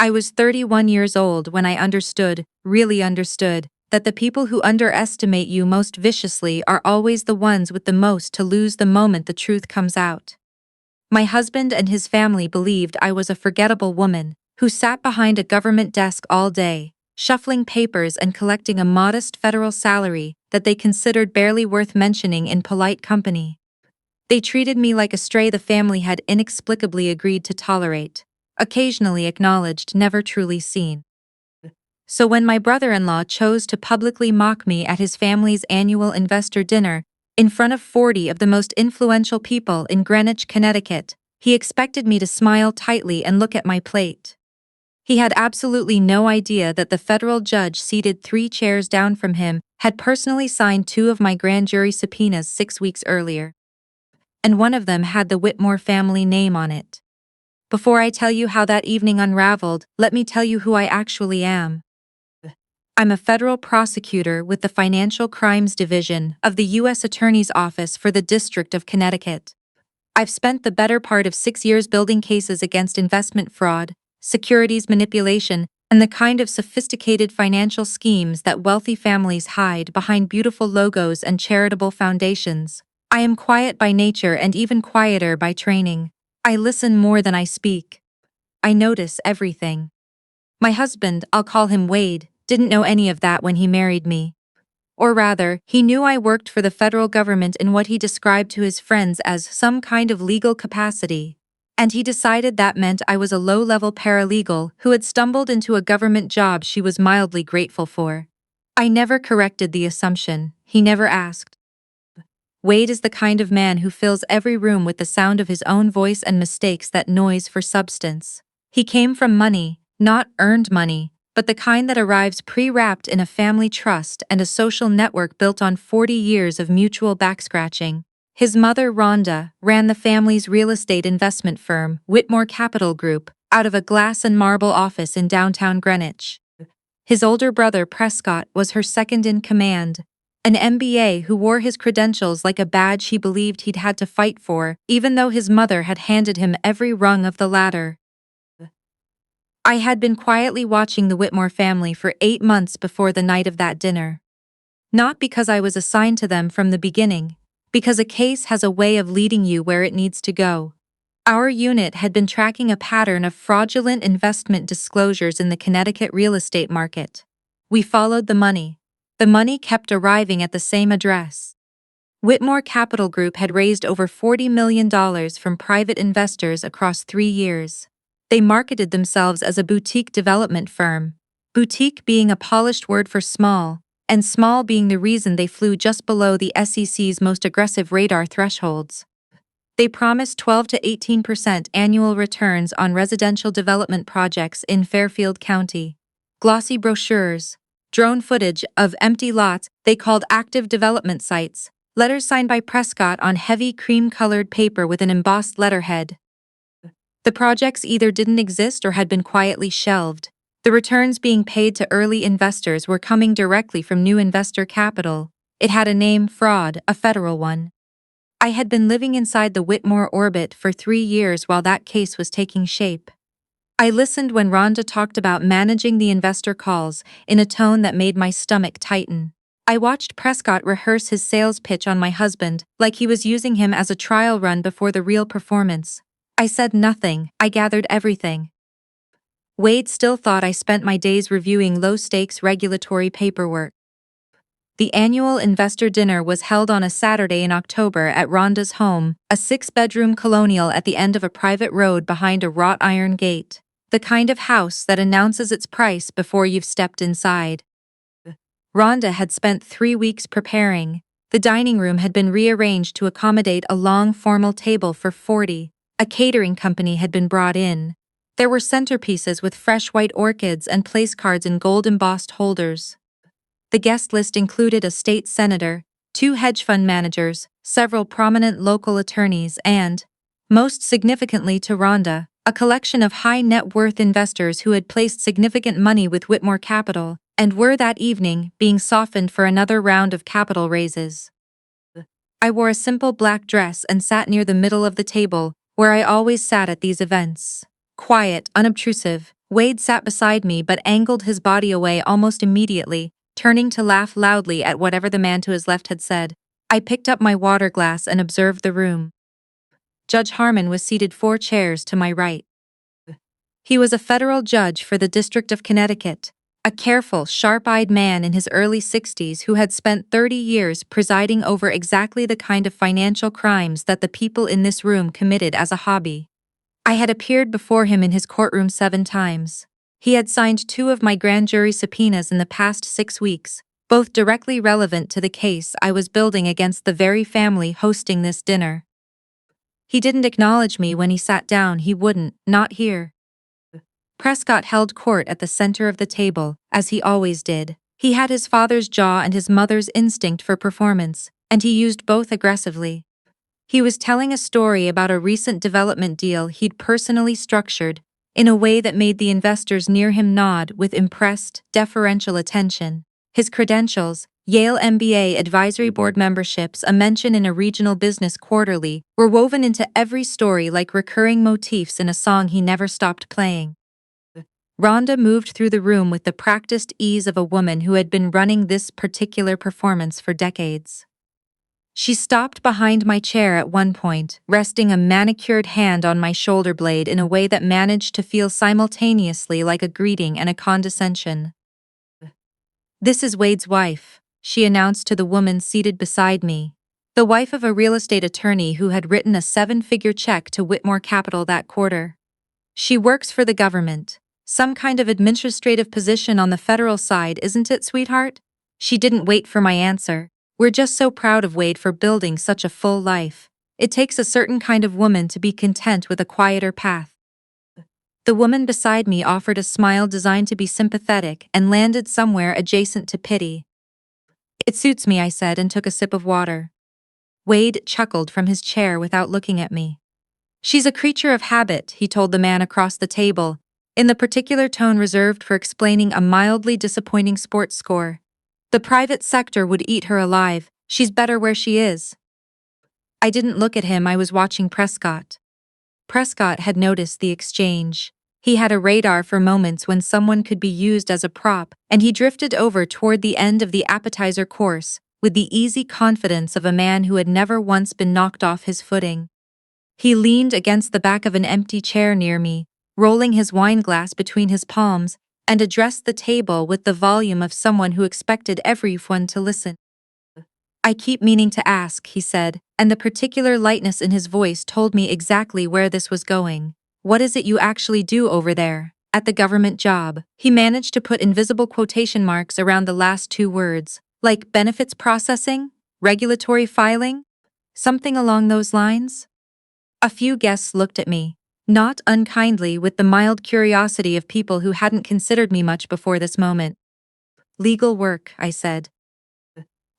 I was 31 years old when I understood, really understood, that the people who underestimate you most viciously are always the ones with the most to lose the moment the truth comes out. My husband and his family believed I was a forgettable woman who sat behind a government desk all day, shuffling papers and collecting a modest federal salary that they considered barely worth mentioning in polite company. They treated me like a stray the family had inexplicably agreed to tolerate, occasionally acknowledged, never truly seen. So when my brother-in-law chose to publicly mock me at his family's annual investor dinner, in front of 40 of the most influential people in Greenwich, Connecticut, he expected me to smile tightly and look at my plate. He had absolutely no idea that the federal judge seated 3 chairs down from him had personally signed 2 of my grand jury subpoenas 6 weeks earlier. And one of them had the Whitmore family name on it. Before I tell you how that evening unraveled, let me tell you who I actually am. I'm a federal prosecutor with the Financial Crimes Division of the U.S. Attorney's Office for the District of Connecticut. I've spent the better part of 6 years building cases against investment fraud, securities manipulation, and the kind of sophisticated financial schemes that wealthy families hide behind beautiful logos and charitable foundations. I am quiet by nature and even quieter by training. I listen more than I speak. I notice everything. My husband, I'll call him Wade, didn't know any of that when he married me. Or rather, he knew I worked for the federal government in what he described to his friends as some kind of legal capacity, and he decided that meant I was a low-level paralegal who had stumbled into a government job she was mildly grateful for. I never corrected the assumption, he never asked. Wade is the kind of man who fills every room with the sound of his own voice and mistakes that noise for substance. He came from money, not earned money, but the kind that arrives pre-wrapped in a family trust and a social network built on 40 years of mutual backscratching. His mother, Rhonda, ran the family's real estate investment firm, Whitmore Capital Group, out of a glass and marble office in downtown Greenwich. His older brother, Prescott, was her second in command, an MBA who wore his credentials like a badge he believed he'd had to fight for, even though his mother had handed him every rung of the ladder. I had been quietly watching the Whitmore family for 8 months before the night of that dinner. Not because I was assigned to them from the beginning, because a case has a way of leading you where it needs to go. Our unit had been tracking a pattern of fraudulent investment disclosures in the Connecticut real estate market. We followed the money. The money kept arriving at the same address. Whitmore Capital Group had raised over $40 million from private investors across 3 years. They marketed themselves as a boutique development firm, boutique being a polished word for small, and small being the reason they flew just below the SEC's most aggressive radar thresholds. They promised 12 to 18% annual returns on residential development projects in Fairfield County. Glossy brochures, drone footage of empty lots they called active development sites, letters signed by Prescott on heavy cream-colored paper with an embossed letterhead. The projects either didn't exist or had been quietly shelved. The returns being paid to early investors were coming directly from new investor capital. It had a name, fraud, a federal one. I had been living inside the Whitmore orbit for 3 years while that case was taking shape. I listened when Rhonda talked about managing the investor calls in a tone that made my stomach tighten. I watched Prescott rehearse his sales pitch on my husband like he was using him as a trial run before the real performance. I said nothing, I gathered everything. Wade still thought I spent my days reviewing low-stakes regulatory paperwork. The annual investor dinner was held on a Saturday in October at Rhonda's home, a 6-bedroom colonial at the end of a private road behind a wrought iron gate, the kind of house that announces its price before you've stepped inside. Rhonda had spent 3 weeks preparing. The dining room had been rearranged to accommodate a long formal table for 40. A catering company had been brought in. There were centerpieces with fresh white orchids and place cards in gold-embossed holders. The guest list included a state senator, 2 hedge fund managers, several prominent local attorneys, and, most significantly to Rhonda, a collection of high-net-worth investors who had placed significant money with Whitmore Capital and were that evening being softened for another round of capital raises. I wore a simple black dress and sat near the middle of the table, where I always sat at these events. Quiet, unobtrusive, Wade sat beside me but angled his body away almost immediately, turning to laugh loudly at whatever the man to his left had said. I picked up my water glass and observed the room. Judge Harmon was seated 4 chairs to my right. He was a federal judge for the District of Connecticut, a careful, sharp-eyed man in his early 60s who had spent 30 years presiding over exactly the kind of financial crimes that the people in this room committed as a hobby. I had appeared before him in his courtroom 7 times. He had signed 2 of my grand jury subpoenas in the past 6 weeks, both directly relevant to the case I was building against the very family hosting this dinner. He didn't acknowledge me when he sat down. He wouldn't, not here. Prescott held court at the center of the table, as he always did. He had his father's jaw and his mother's instinct for performance, and he used both aggressively. He was telling a story about a recent development deal he'd personally structured, in a way that made the investors near him nod with impressed, deferential attention. His credentials, Yale MBA advisory board memberships, a mention in a regional business quarterly, were woven into every story like recurring motifs in a song he never stopped playing. Rhonda moved through the room with the practiced ease of a woman who had been running this particular performance for decades. She stopped behind my chair at one point, resting a manicured hand on my shoulder blade in a way that managed to feel simultaneously like a greeting and a condescension. "This is Wade's wife," she announced to the woman seated beside me, the wife of a real estate attorney who had written a 7-figure check to Whitmore Capital that quarter. "She works for the government. Some kind of administrative position on the federal side, isn't it, sweetheart?" She didn't wait for my answer. "We're just so proud of Wade for building such a full life. It takes a certain kind of woman to be content with a quieter path." The woman beside me offered a smile designed to be sympathetic and landed somewhere adjacent to pity. "It suits me," I said and took a sip of water. Wade chuckled from his chair without looking at me. "She's a creature of habit," he told the man across the table, in the particular tone reserved for explaining a mildly disappointing sports score. "The private sector would eat her alive. She's better where she is." I didn't look at him. I was watching Prescott. Prescott had noticed the exchange. He had a radar for moments when someone could be used as a prop, and he drifted over toward the end of the appetizer course, with the easy confidence of a man who had never once been knocked off his footing. He leaned against the back of an empty chair near me, rolling his wine glass between his palms, and addressed the table with the volume of someone who expected everyone to listen. "I keep meaning to ask," he said, and the particular lightness in his voice told me exactly where this was going. "What is it you actually do over there, at the government job?" He managed to put invisible quotation marks around the last 2 words, like benefits processing, regulatory filing, something along those lines. A few guests looked at me, not unkindly, with the mild curiosity of people who hadn't considered me much before this moment. "Legal work," I said.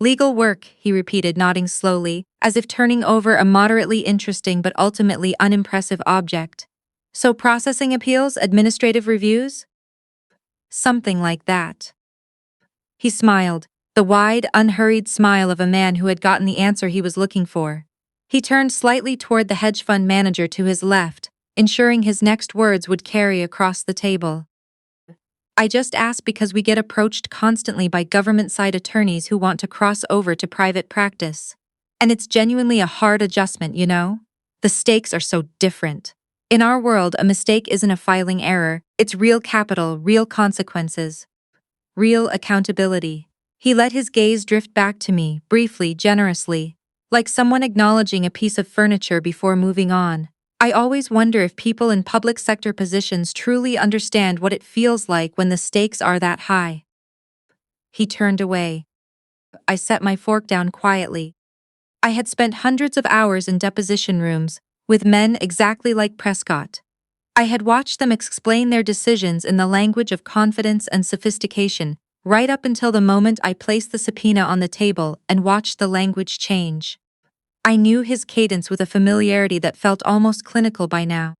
"Legal work," he repeated, nodding slowly, as if turning over a moderately interesting but ultimately unimpressive object. "So processing appeals, administrative reviews?" "Something like that." He smiled, the wide, unhurried smile of a man who had gotten the answer he was looking for. He turned slightly toward the hedge fund manager to his left, ensuring his next words would carry across the table. "I just ask because we get approached constantly by government-side attorneys who want to cross over to private practice. And it's genuinely a hard adjustment, you know? The stakes are so different. In our world, a mistake isn't a filing error, it's real capital, real consequences, real accountability." He let his gaze drift back to me, briefly, generously, like someone acknowledging a piece of furniture before moving on. "I always wonder if people in public sector positions truly understand what it feels like when the stakes are that high." He turned away. I set my fork down quietly. I had spent hundreds of hours in deposition rooms, with men exactly like Prescott. I had watched them explain their decisions in the language of confidence and sophistication, right up until the moment I placed the subpoena on the table and watched the language change. I knew his cadence with a familiarity that felt almost clinical by now.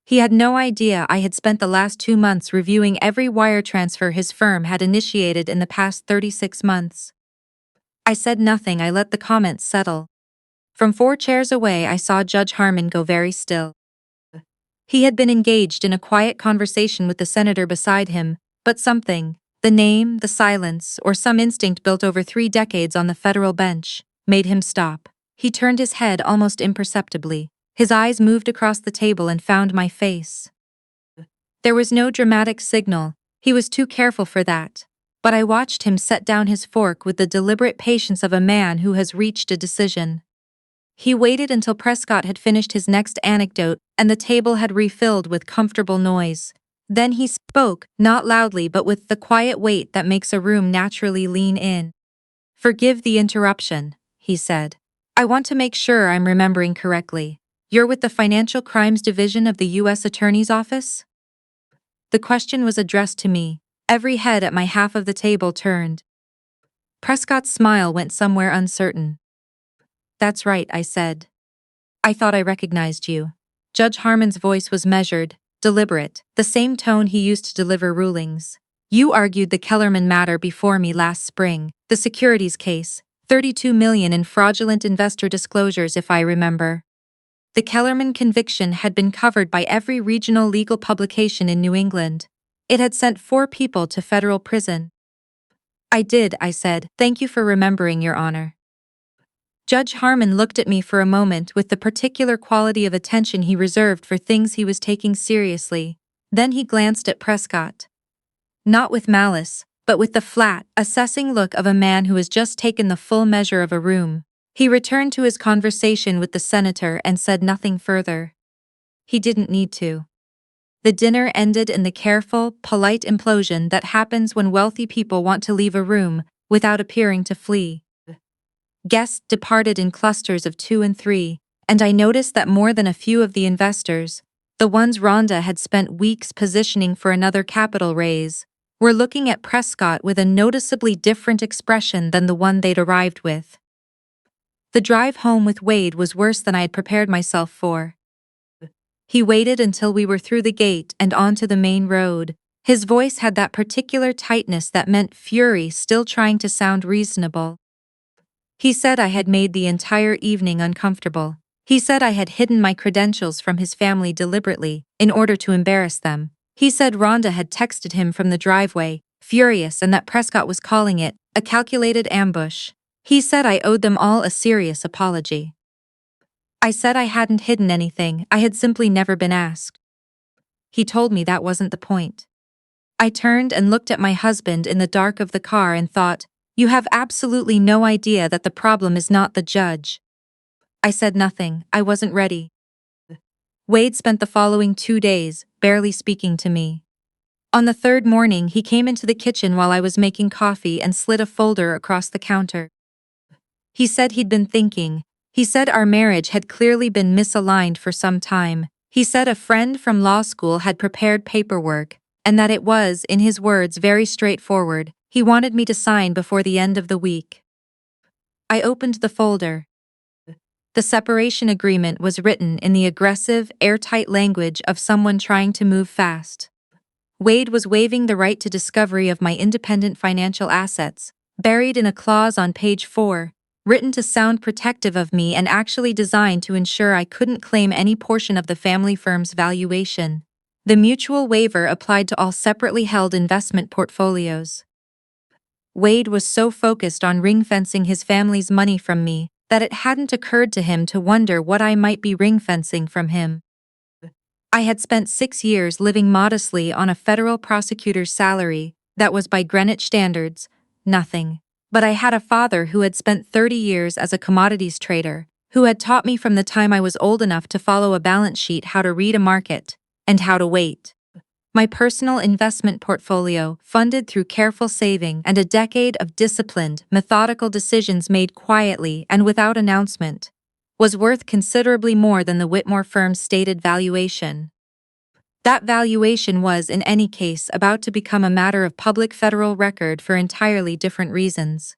He had no idea I had spent the last 2 months reviewing every wire transfer his firm had initiated in the past 36 months. I said nothing. I let the comments settle. From 4 chairs away, I saw Judge Harmon go very still. He had been engaged in a quiet conversation with the senator beside him, but something, the name, the silence, or some instinct built over 3 decades on the federal bench, made him stop. He turned his head almost imperceptibly. His eyes moved across the table and found my face. There was no dramatic signal, he was too careful for that. But I watched him set down his fork with the deliberate patience of a man who has reached a decision. He waited until Prescott had finished his next anecdote and the table had refilled with comfortable noise. Then he spoke, not loudly but with the quiet weight that makes a room naturally lean in. "Forgive the interruption," he said. "I want to make sure I'm remembering correctly. You're with the Financial Crimes Division of the U.S. Attorney's Office?" The question was addressed to me. Every head at my half of the table turned. Prescott's smile went somewhere uncertain. "That's right," I said. "I thought I recognized you." Judge Harmon's voice was measured, deliberate, the same tone he used to deliver rulings. "You argued the Kellerman matter before me last spring, the securities case, $32 million in fraudulent investor disclosures if I remember." The Kellerman conviction had been covered by every regional legal publication in New England. It had sent 4 people to federal prison. "I did," I said. "Thank you for remembering, Your Honor." Judge Harmon looked at me for a moment with the particular quality of attention he reserved for things he was taking seriously. Then he glanced at Prescott. Not with malice, but with the flat, assessing look of a man who has just taken the full measure of a room. He returned to his conversation with the senator and said nothing further. He didn't need to. The dinner ended in the careful, polite implosion that happens when wealthy people want to leave a room without appearing to flee. Guests departed in clusters of 2 and 3, and I noticed that more than a few of the investors, the ones Rhonda had spent weeks positioning for another capital raise, were looking at Prescott with a noticeably different expression than the one they'd arrived with. The drive home with Wade was worse than I had prepared myself for. He waited until we were through the gate and onto the main road. His voice had that particular tightness that meant fury still trying to sound reasonable. He said I had made the entire evening uncomfortable. He said I had hidden my credentials from his family deliberately, in order to embarrass them. He said Rhonda had texted him from the driveway, furious, and that Prescott was calling it a calculated ambush. He said I owed them all a serious apology. I said I hadn't hidden anything, I had simply never been asked. He told me that wasn't the point. I turned and looked at my husband in the dark of the car and thought, "You have absolutely no idea that the problem is not the judge." I said nothing, I wasn't ready. Wade spent the following 2 days, barely speaking to me. On the 3rd morning he came into the kitchen while I was making coffee and slid a folder across the counter. He said he'd been thinking. He said our marriage had clearly been misaligned for some time. He said a friend from law school had prepared paperwork, and that it was, in his words, very straightforward. He wanted me to sign before the end of the week. I opened the folder. The separation agreement was written in the aggressive, airtight language of someone trying to move fast. Wade was waiving the right to discovery of my independent financial assets, buried in a clause on page 4, written to sound protective of me and actually designed to ensure I couldn't claim any portion of the family firm's valuation. The mutual waiver applied to all separately held investment portfolios. Wade was so focused on ring-fencing his family's money from me that it hadn't occurred to him to wonder what I might be ring-fencing from him. I had spent 6 years living modestly on a federal prosecutor's salary that was, by Greenwich standards, nothing. But I had a father who had spent 30 years as a commodities trader, who had taught me from the time I was old enough to follow a balance sheet how to read a market, and how to wait. My personal investment portfolio, funded through careful saving and a decade of disciplined, methodical decisions made quietly and without announcement, was worth considerably more than the Whitmore firm's stated valuation. That valuation was, in any case, about to become a matter of public federal record for entirely different reasons.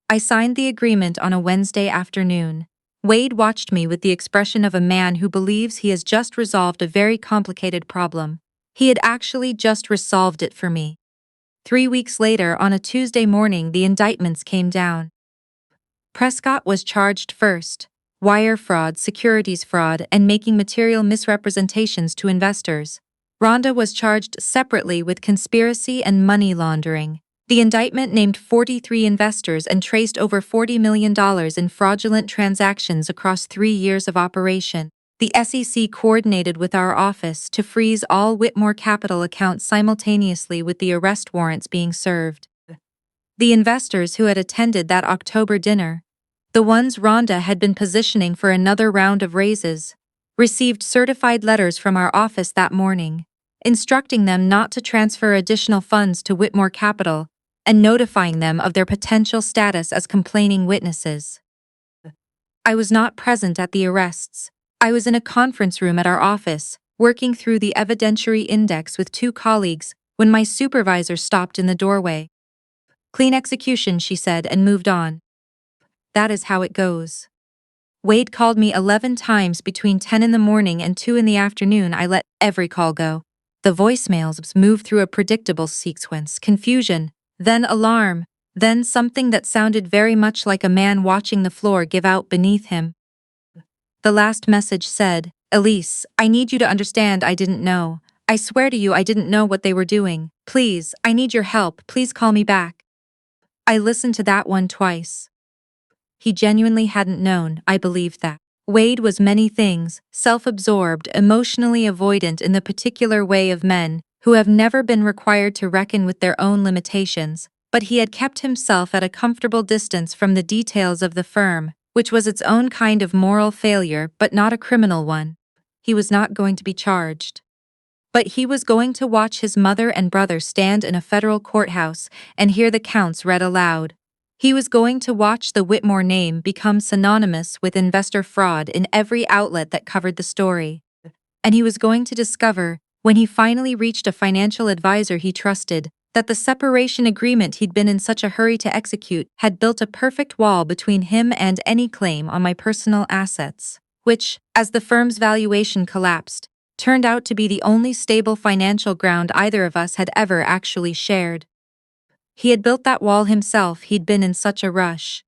I signed the agreement on a Wednesday afternoon. Wade watched me with the expression of a man who believes he has just resolved a very complicated problem. He had actually just resolved it for me. 3 weeks later, on a Tuesday morning, the indictments came down. Prescott was charged first. wire fraud, securities fraud, and making material misrepresentations to investors. Rhonda was charged separately with conspiracy and money laundering. The indictment named 43 investors and traced over $40 million in fraudulent transactions across 3 years of operation. The SEC coordinated with our office to freeze all Whitmore Capital accounts simultaneously with the arrest warrants being served. The investors who had attended that October dinner, the ones Rhonda had been positioning for another round of raises, received certified letters from our office that morning, instructing them not to transfer additional funds to Whitmore Capital and notifying them of their potential status as complaining witnesses. I was not present at the arrests. I was in a conference room at our office, working through the evidentiary index with 2 colleagues, when my supervisor stopped in the doorway. "Clean execution," she said, and moved on. That is how it goes. Wade called me 11 times between 10 in the morning and 2 in the afternoon. I let every call go. The voicemails moved through a predictable sequence: confusion, then alarm, then something that sounded very much like a man watching the floor give out beneath him. The last message said, "Elise, I need you to understand I didn't know. I swear to you I didn't know what they were doing. Please, I need your help. Please call me back." I listened to that one twice. He genuinely hadn't known. I believed that. Wade was many things: self-absorbed, emotionally avoidant in the particular way of men who have never been required to reckon with their own limitations, but he had kept himself at a comfortable distance from the details of the firm, which was its own kind of moral failure but not a criminal one. He was not going to be charged. But he was going to watch his mother and brother stand in a federal courthouse and hear the counts read aloud. He was going to watch the Whitmore name become synonymous with investor fraud in every outlet that covered the story. And he was going to discover, when he finally reached a financial advisor he trusted, that the separation agreement he'd been in such a hurry to execute had built a perfect wall between him and any claim on my personal assets, which, as the firm's valuation collapsed, turned out to be the only stable financial ground either of us had ever actually shared. He had built that wall himself. He'd been in such a rush.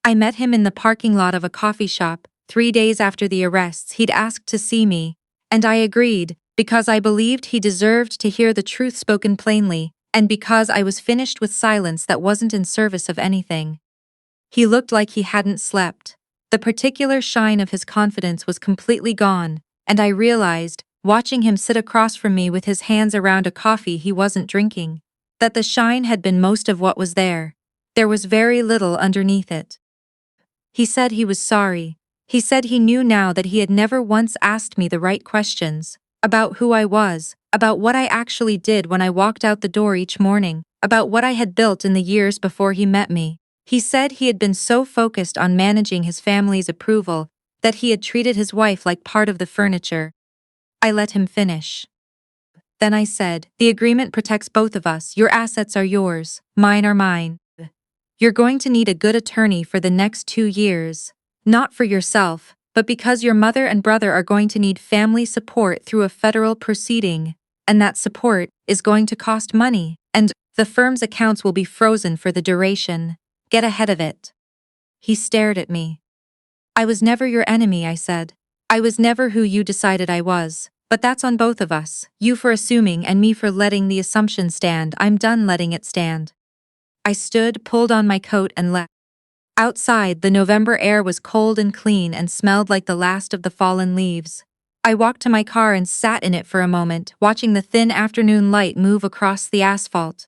I met him in the parking lot of a coffee shop 3 days after the arrests. He'd asked to see me, and I agreed, because I believed he deserved to hear the truth spoken plainly, and because I was finished with silence that wasn't in service of anything. He looked like he hadn't slept. The particular shine of his confidence was completely gone, and I realized, watching him sit across from me with his hands around a coffee he wasn't drinking, that the shine had been most of what was there. There was very little underneath it. He said he was sorry. He said he knew now that he had never once asked me the right questions, about who I was, about what I actually did when I walked out the door each morning, about what I had built in the years before he met me. He said he had been so focused on managing his family's approval that he had treated his wife like part of the furniture. I let him finish. Then I said, "The agreement protects both of us. Your assets are yours, mine are mine. You're going to need a good attorney for the next 2 years, not for yourself, but because your mother and brother are going to need family support through a federal proceeding, and that support is going to cost money, and the firm's accounts will be frozen for the duration. Get ahead of it." He stared at me. "I was never your enemy," I said. "I was never who you decided I was. But that's on both of us, you for assuming and me for letting the assumption stand. I'm done letting it stand." I stood, pulled on my coat, and left. Outside, the November air was cold and clean and smelled like the last of the fallen leaves. I walked to my car and sat in it for a moment, watching the thin afternoon light move across the asphalt.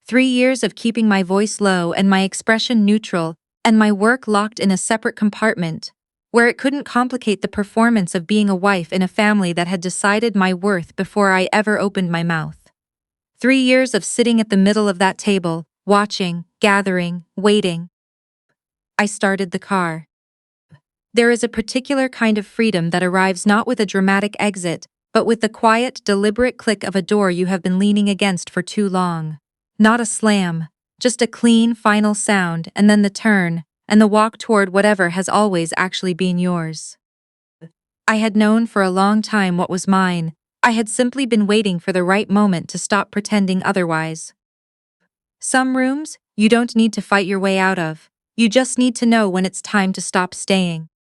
3 years of keeping my voice low and my expression neutral, and my work locked in a separate compartment, where it couldn't complicate the performance of being a wife in a family that had decided my worth before I ever opened my mouth. 3 years of sitting at the middle of that table, watching, gathering, waiting. I started the car. There is a particular kind of freedom that arrives not with a dramatic exit, but with the quiet, deliberate click of a door you have been leaning against for too long. Not a slam, just a clean, final sound, and then the turn, and the walk toward whatever has always actually been yours. I had known for a long time what was mine. I had simply been waiting for the right moment to stop pretending otherwise. Some rooms, you don't need to fight your way out of. You just need to know when it's time to stop staying.